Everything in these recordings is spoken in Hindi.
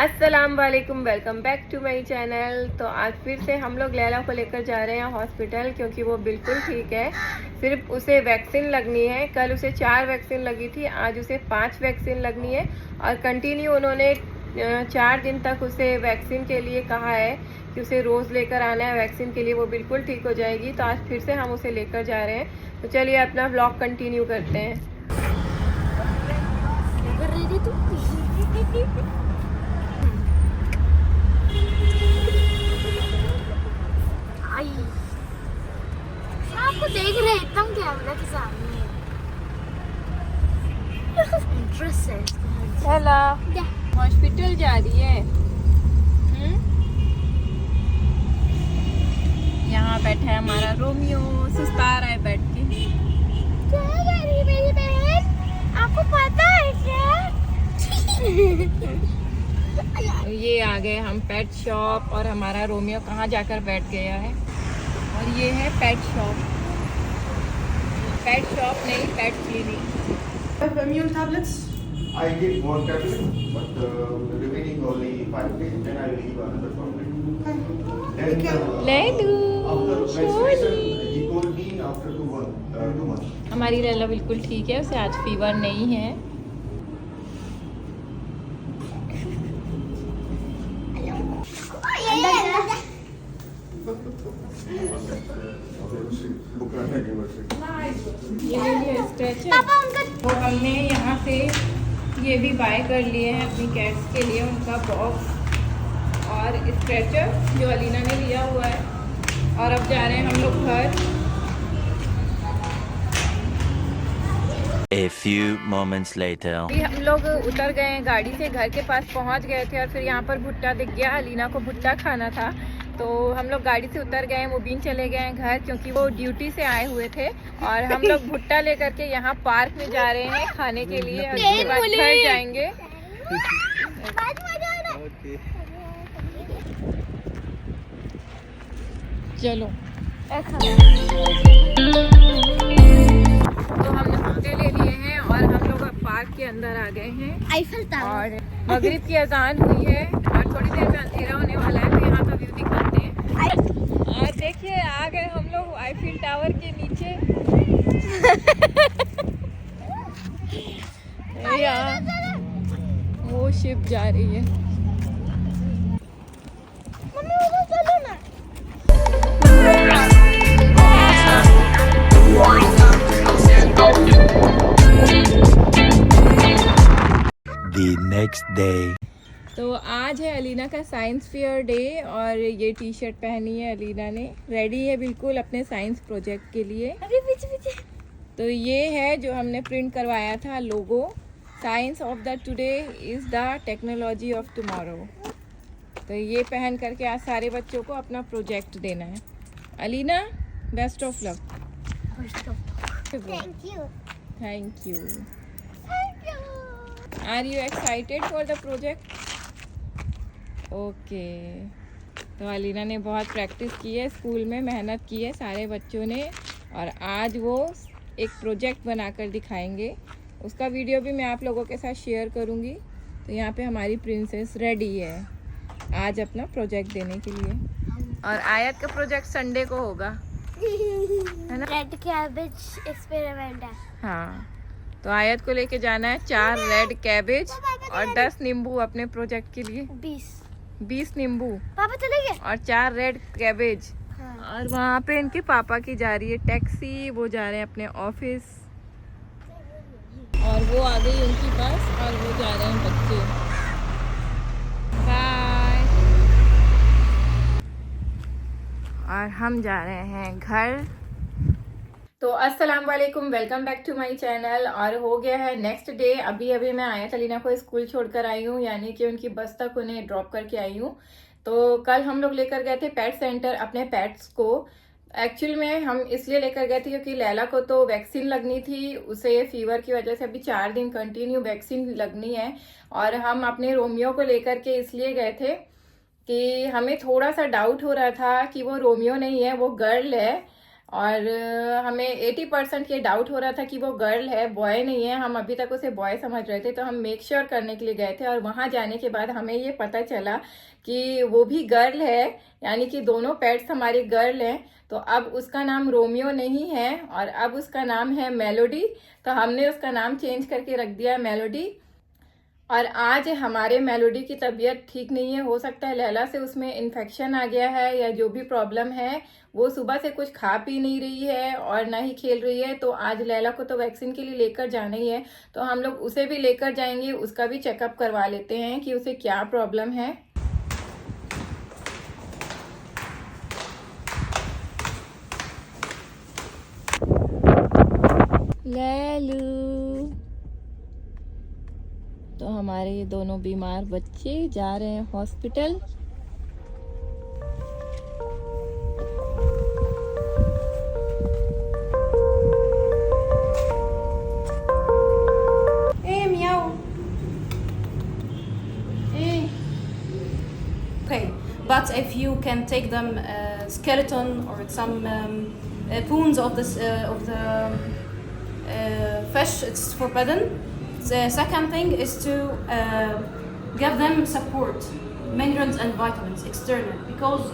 अस्सलाम वालेकुम, welcome back to my channel. तो आज फिर से हम लोग लैला को लेकर जा रहे हैं हॉस्पिटल, क्योंकि वो बिल्कुल ठीक है। सिर्फ उसे वैक्सीन लगनी है। कल उसे 4 वैक्सीन लगी थी, आज उसे 5 वैक्सीन लगनी है। और कंटिन्यू उन्होंने 4 दिन तक उसे वैक्सीन के लिए कहा है कि उसे रोज़ लेकर आना है वैक्सीन के लिए। वो बिल्कुल ठीक हो जाएगी। तो आज फिर से हम उसे लेकर जा रहे हैं। तो चलिए अपना व्लॉग कंटिन्यू करते हैं। आपको देख रहे एकदम कैमरा के सामने। इंटरेस्ट है लैला हॉस्पिटल जा रही है। यहाँ बैठा है हमारा रोमियो, सुस्ता रहा है बैठ के। क्या कर रही है मेरी बहन? आपको पता है क्या? ये आ गए हम पेट शॉप, और हमारा रोमियो कहाँ जाकर बैठ गया है। और ये है पेट शॉप नहीं, pet clinic. Have immune tablets? I give one tablet, but the remaining only 5 days, then I will give another tablet. Then ले लू after vaccination, he told me after 2 months. हमारी लैला बिल्कुल ठीक है, उसे आज फीवर नहीं है। ये स्ट्रेचर पापा उनका तो हमने यहाँ से ये भी बाय कर लिए हैं अपनी कैट्स के लिए, उनका बॉक्स और स्ट्रेचर जो अलीना ने लिया हुआ है। और अब जा रहे हैं हम लोग घर। A few moments later. अभी हम लोग उतर गए हैं गाड़ी से, घर के पास पहुँच गए थे। और फिर यहाँ पर भुट्टा दिख गया, अलीना को भुट्टा खाना था। तो हम लोग गाड़ी से उतर गए, मुबीन चले गए हैं घर, क्योंकि वो ड्यूटी से आए हुए थे। और हम लोग भुट्टा लेकर के यहाँ पार्क में जा रहे हैं खाने के लिए, और उसके बाद घर जाएंगे। चलो तो हमने भुट्टे ले लिए हैं और हम लोग अब पार्क के अंदर आ गए हैं। Eiffel tower. और मगरिब की अजान हुई है और थोड़ी देर में अंधेरा होने वाला है, तो यहाँ का व्यू दिखाते हैं। और देखिए आ गए हम लोग आईफिल टावर के नीचे। यहाँ वो शिप जा रही है। मम्मी उधर चलो ना। The next day. तो आज है अलीना का साइंस फेयर डे, और ये टी शर्ट पहनी है अलीना ने। रेडी है बिल्कुल अपने साइंस प्रोजेक्ट के लिए। अरे पीछे पीछे। तो ये है जो हमने प्रिंट करवाया था logo, science of the today is the technology of tomorrow. तो ये पहन करके आज सारे बच्चों को अपना प्रोजेक्ट देना है। Alina, best of luck. Thank you. Thank you. Thank you. Are you excited for the project? Okay. तो अलीना ने बहुत प्रैक्टिस की है, स्कूल में मेहनत की है सारे बच्चों ने, और आज वो एक प्रोजेक्ट बनाकर दिखाएंगे। उसका वीडियो भी मैं आप लोगों के साथ शेयर करूँगी। तो यहाँ पे हमारी प्रिंसेस रेडी है आज अपना प्रोजेक्ट देने के लिए। और आयत का प्रोजेक्ट संडे को होगा, है ना? रेड कैबेज एक्सपेरिमेंट है। हाँ, तो आयत को लेके जाना है 4 रेड कैबेज और 10 नींबू अपने प्रोजेक्ट के लिए। 20 नींबू पापा चले गए। और 4 रेड कैबेज। हाँ। और वहाँ पे इनके पापा की जा रही है टैक्सी, वो जा रहे हैं अपने ऑफिस। और वो आ गई उनके पास, और वो जा रहे हैं बच्चे। बाय। और हम जा रहे हैं घर। तो अस्सलाम वालेकुम, welcome back to my channel. और हो गया है नेक्स्ट डे। अभी मैं आयत अलीना को स्कूल छोड़कर आई हूँ, यानी कि उनकी बस तक उन्हें ड्रॉप करके आई हूँ। तो कल हम लोग लेकर गए थे पेट सेंटर अपने पेट्स को। एक्चुअल में हम इसलिए लेकर गए थे क्योंकि लैला को तो वैक्सीन लगनी थी, उसे फीवर की वजह से अभी 4 दिन कंटिन्यू वैक्सीन लगनी है। और हम अपने रोमियो को लेकर के इसलिए गए थे कि हमें थोड़ा सा डाउट हो रहा था कि वो रोमियो नहीं है, वो गर्ल है। और हमें 80% ये डाउट हो रहा था कि वो गर्ल है, बॉय नहीं है। हम अभी तक उसे बॉय समझ रहे थे, तो हम मेक श्योर करने के लिए गए थे और वहां जाने के बाद हमें ये पता चला कि वो भी गर्ल है, यानी कि दोनों पेट्स हमारी गर्ल हैं। तो अब उसका नाम रोमियो नहीं है और अब उसका नाम है मेलोडी। तो हमने उसका नाम चेंज करके रख दिया मेलोडी। और आज हमारे मेलोडी की तबीयत ठीक नहीं है, हो सकता है लैला से उसमें इन्फेक्शन आ गया है या जो भी प्रॉब्लम है। वो सुबह से कुछ खा पी नहीं रही है और ना ही खेल रही है। तो आज लैला को तो वैक्सीन के लिए लेकर जाना ही है, तो हम लोग उसे भी लेकर जाएंगे, उसका भी चेकअप करवा लेते हैं कि उसे क्या प्रॉब्लम है। लैलू, तो हमारे ये दोनों बीमार बच्चे जा रहे हैं hospital. A Miao A Okay, but if you can take them skeleton or some bones of the fish, it's forbidden. The second thing is to give them support, minerals and vitamins external, because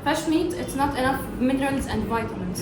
fish meat it's not enough minerals and vitamins.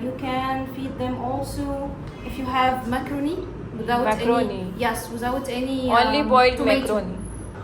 You can feed them also if you have macaroni without Macaroni. any, yes, without any Only boiled tomato. macaroni.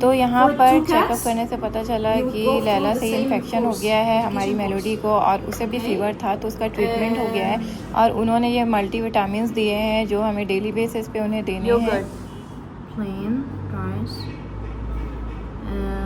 तो यहाँ For पर two चेकअप cats, करने से पता चला you कि go through लैला the से same इन्फेक्शन हो course, गया है हमारी application मेलोडी course. को, और उसे भी Okay. फीवर था, तो उसका ट्रीटमेंट हो गया है। और उन्होंने ये मल्टीविटामिन्स दिए हैं जो हमें डेली बेसिस पे उन्हें देने हैं। plain rice.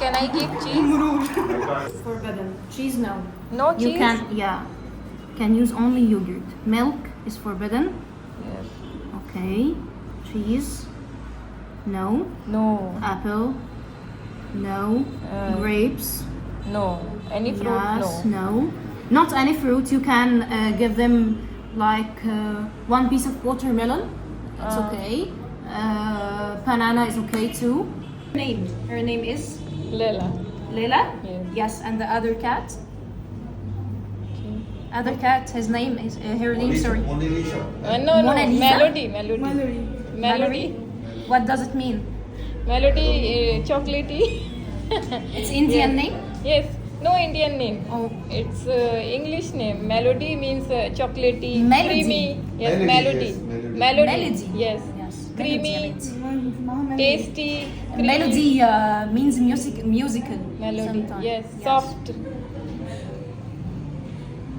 Can I give cheese? Forbidden. Cheese no. No You cheese? can use only yogurt. Milk is forbidden. Yes. Okay. Cheese. No. No. Apple. No. Grapes. No. Any fruit? Yes. No. No. Not any fruit. You can give them like one piece of watermelon. It's okay. Banana is okay too. Her name is Leila. Leila. Yes. Yes, and the other cat. Other cat. His name is her name. Sorry. Mona Lisa. No, no. Mona Lisa? Melody. Mallory. What does it mean? Melody, chocolatey. It's Indian name. Yes. No Indian name. Oh. It's English name. Melody means chocolatey, Melody. creamy. Yes, Melody, melody. yes, melody. Melody. Melody. Yes. Yes. Creamy, Melody. tasty. Creamy. Melody means musical. Melody. sometimes. Yes. Soft.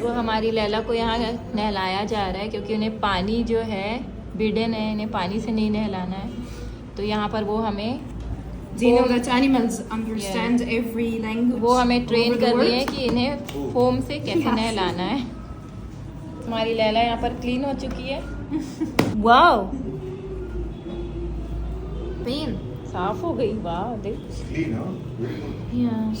तो हमारी लैला को यहाँ नहलाया जा रहा है क्योंकि उन्हें पानी जो है बिडन है, इन्हें पानी से नहीं नहलाना है। तो यहाँ पर वो हमें Do you know that animals understand every language? वो हमें ट्रेन over the कर रही है world? कि इन्हें फोम से कैसे नहलाना है। हमारी लैला यहाँ पर क्लीन हो चुकी है। Wow, Pain. साफ हो गई। वाह, देख। It's clean, huh? Very good. Yes.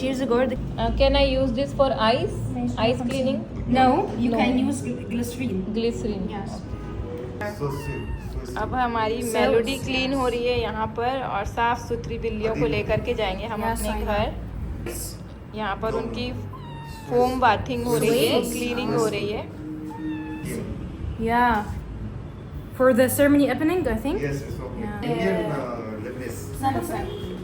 tears gourd. Can I use this for eyes? Eyes cleaning? No, you No. can use glycerin. Glycerin. Yes. So sweet. So sweet. अब हमारी मेलोडी क्लीन हो रही है यहाँ पर, और साफ सुथरी बिल्लियों को लेकर के जाएंगे हम Yes, अपने I know. घर। यहाँ पर उनकी फोम बाथिंग हो रही है, क्लीनिंग हो रही है। Yeah. For the ceremony opening, I think. Yes, it's okay. Yeah. Indian Lebanese.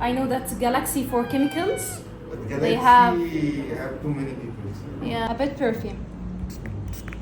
I know that's Galaxy for chemicals. But They Galaxy have too many people. Yeah. A bit perfume.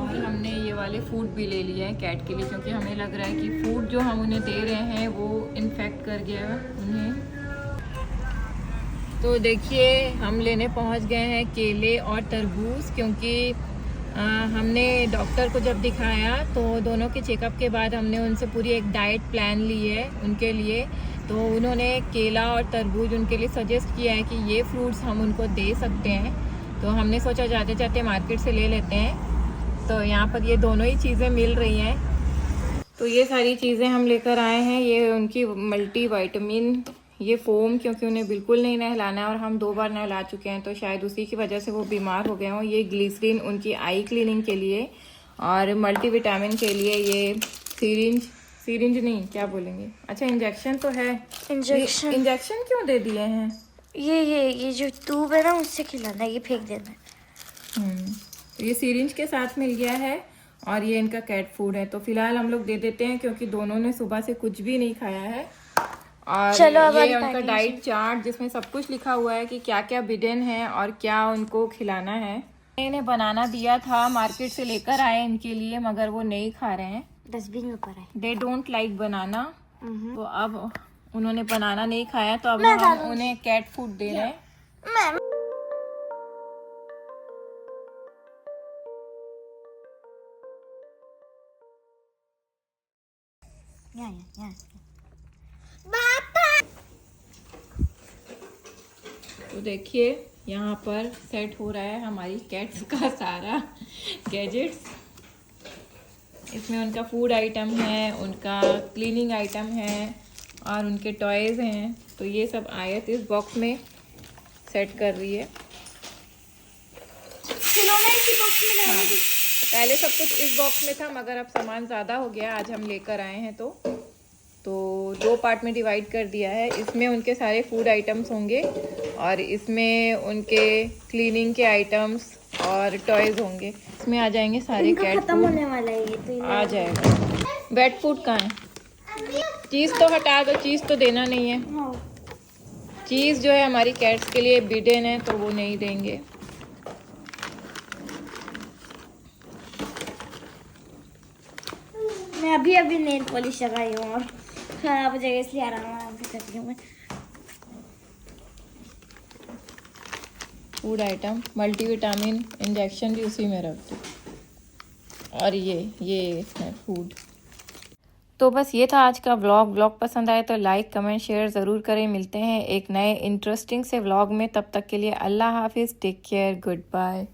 और हमने ये वाले फूड भी ले लिए हैं कैट के लिए, क्योंकि हमें लग रहा है कि फूड जो हम उन्हें दे रहे हैं वो इन्फेक्ट कर गया है उन्हें। तो देखिए, हम लेने पहुंच गए हैं केले और तरबूज, क्योंकि हमने डॉक्टर को जब दिखाया तो दोनों के चेकअप के बाद हमने उनसे पूरी एक डाइट प्लान ली है उनके लिए। तो उन्होंने केला और तरबूज उनके लिए सजेस्ट किया है कि ये फ्रूट्स हम उनको दे सकते हैं। तो हमने सोचा जाते जाते मार्केट से ले लेते हैं। तो यहाँ पर ये दोनों ही चीज़ें मिल रही हैं। तो ये सारी चीज़ें हम लेकर आए हैं। ये उनकी मल्टी वाइटामिन, ये फोम, क्योंकि उन्हें बिल्कुल नहीं नहलाना है और हम 2 बार नहला चुके हैं तो शायद उसी की वजह से वो बीमार हो गए हों। ये ग्लिसरीन उनकी आई क्लीनिंग के लिए, और मल्टीविटामिन के लिए ये सिरिंज नहीं, क्या बोलेंगे, अच्छा इंजेक्शन तो है। इंजेक्शन क्यों दे दिए हैं? ये जो ट्यूब है ना उससे खिलाना है, ये फेंक देना है। तो ये सिरिंज के साथ मिल गया है और ये इनका कैट फूड है। तो फिलहाल हम लोग दे देते हैं क्योंकि दोनों ने सुबह से कुछ भी नहीं खाया है। और चलो अब ये उनका डाइट चार्ट जिसमें सब कुछ लिखा हुआ है कि क्या क्या बिडेन है और क्या उनको खिलाना है। इन्हें बनाना दिया था, मार्केट से लेकर आए इनके लिए, मगर वो नहीं खा रहे हैं। डस्टबिन में पड़ा है। दे डोंट लाइक बनाना। तो अब उन्होंने बनाना नहीं खाया तो अब हम उन्हें कैट फूड दे रहे हैं। तो देखिए यहाँ पर सेट हो रहा है हमारी कैट्स का सारा गैजेट्स। इसमें उनका फूड आइटम है, उनका क्लीनिंग आइटम है और उनके टॉयज़ हैं। तो ये सब आयत इस बॉक्स में सेट कर रही है। हाँ, पहले सब कुछ इस बॉक्स में था मगर अब सामान ज़्यादा हो गया, आज हम लेकर आए हैं तो 2 पार्ट में डिवाइड कर दिया है। इसमें उनके सारे फूड आइटम्स होंगे और इसमें उनके क्लीनिंग के आइटम्स और टॉयज़ होंगे। इसमें आ जाएंगे सारे कैट खत्म फूड, होने वाला है ये तो। आ जाएगा। वेट फूड कहाँ है? चीज़ तो हटा दो, चीज़ तो देना नहीं है। चीज़ जो है हमारी कैट्स के लिए बिडेन है तो वो नहीं देंगे। मैं अभी नेल पॉलिश लगाई हूँ और खराब हो जाएगा इसलिए आराम से कर रही हूँ मैं। फूड आइटम, मल्टीविटामिन इंजेक्शन भी उसी में रख दो और ये इसमें फूड। तो बस ये था आज का व्लॉग पसंद आए तो लाइक कमेंट शेयर ज़रूर करें। मिलते हैं एक नए इंटरेस्टिंग से व्लॉग में, तब तक के लिए अल्लाह हाफिज़, टेक केयर, गुड बाय।